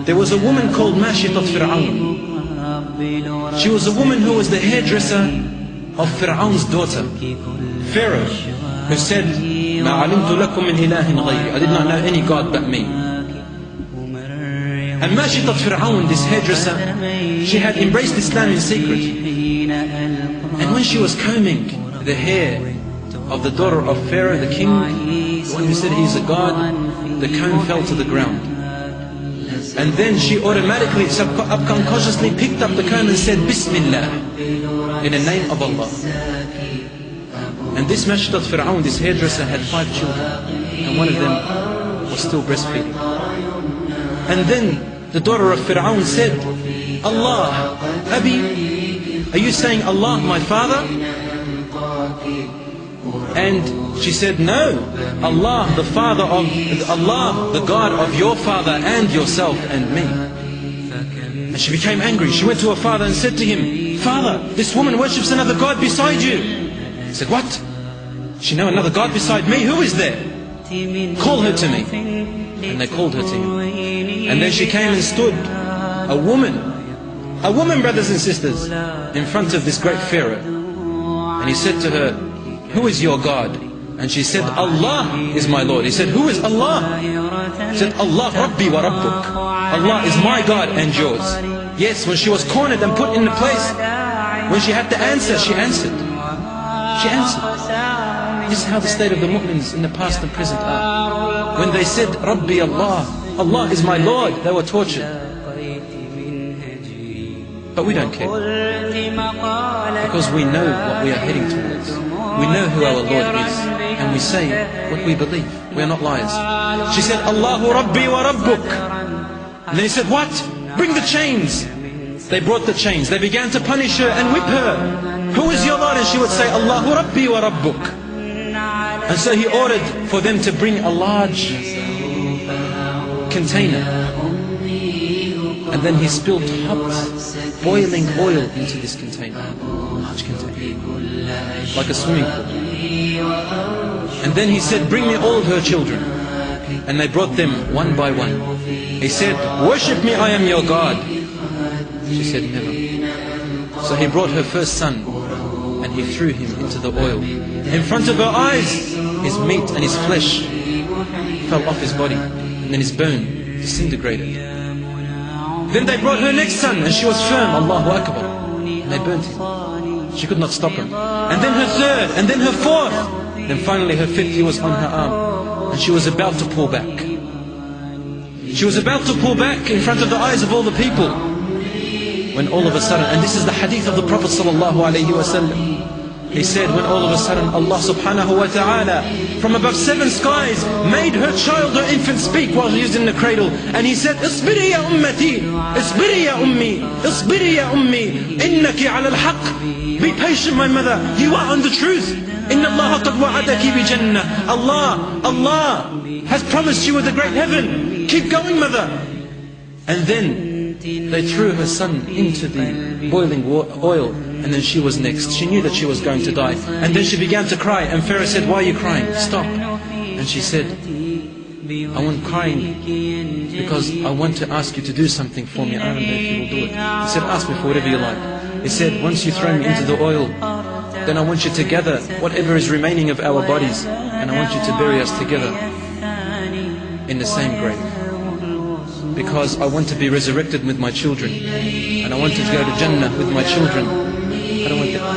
There was a woman called Mashitat Fir'aun. She was a woman who was the hairdresser of Fir'aun's daughter, Pharaoh, who said, "Ma alimtu lakum min ilahin ghayri." I did not know any God but me. And Mashitat Fir'aun, this hairdresser, she had embraced Islam in secret. And when she was combing the hair of the daughter of Pharaoh, the king, the one who said he's a god, the comb fell to the ground. And then she automatically, subconsciously picked up the comb and said, "Bismillah," in the name of Allah. And this Mashitat Fir'aun, this hairdresser, had 5 children, and one of them was still breastfeeding. And then the daughter of Fir'aun said, "Allah, Abi, are you saying Allah, my father?" And she said, "No, Allah, the father of Allah, the God of your father and yourself and me." And she became angry. She went to her father and said to him, "Father, this woman worships another God beside you." He said, "What? She know another God beside me? Who is there? Call her to me." And they called her to him. And then she came and stood, a woman, brothers and sisters, in front of this great Pharaoh. And he said to her, "Who is your God?" And she said, "Allah is my Lord." He said, "Who is Allah?" She said, "Allah Rabbi wa Rabbuk." Allah is my God and yours. Yes, when she was cornered and put in the place, when she had to answer, she answered. She answered. This is how the state of the Muslims in the past and present are. When they said, "Rabbi Allah," Allah is my Lord, they were tortured. But we don't care, because we know what we are heading towards. We know who our Lord is, and we say what we believe. We are not liars. She said, "Allahu Rabbi wa Rabbuk." And then he said, "What? Bring the chains." They brought the chains. They began to punish her and whip her. "Who is your Lord?" And she would say, "Allahu Rabbi wa Rabbuk." And so he ordered for them to bring a large container. And then he spilled hot, boiling oil into this container. Large container. Like a swimming pool. And then he said, "Bring me all of her children." And they brought them one by one. He said, "Worship me, I am your God." She said, "Never." So he brought her first son, and he threw him into the oil. In front of her eyes, his meat and his flesh fell off his body, and then his bone disintegrated. Then they brought her next son, and she was firm, Allahu Akbar, and they burnt him. She could not stop him. And then her third, and then her fourth. Then finally her fifth, he was on her arm, and she was about to pull back. She was about to pull back in front of the eyes of all the people, when all of a sudden, and this is the hadith of the Prophet sallallahu alaihi wasallam, he said, when all of a sudden Allah subhanahu wa ta'ala from above 7 skies made her child, her infant, speak while he was in the cradle. And he said, "Isbiri ya ummati, isbiri ya ummi, isbiri ya ummi, innaki ala al-haq." Be patient, my mother, you are on the truth. Inna Allah qad wa'adaki bi jannah. Allah has promised you with a great heaven. Keep going, mother. And then they threw her son into the boiling oil, and then she was next. She knew that she was going to die, and then she began to cry. And Pharaoh said, "Why are you crying? Stop." And she said, "I'm crying because I want to ask you to do something for me. I don't know if you will do it." He said, "Ask me for whatever you like." He said, "Once you throw me into the oil, then I want you to gather whatever is remaining of our bodies, and I want you to bury us together in the same grave, because I want to be resurrected with my children, and I want to go to Jannah with my children. I don't want that."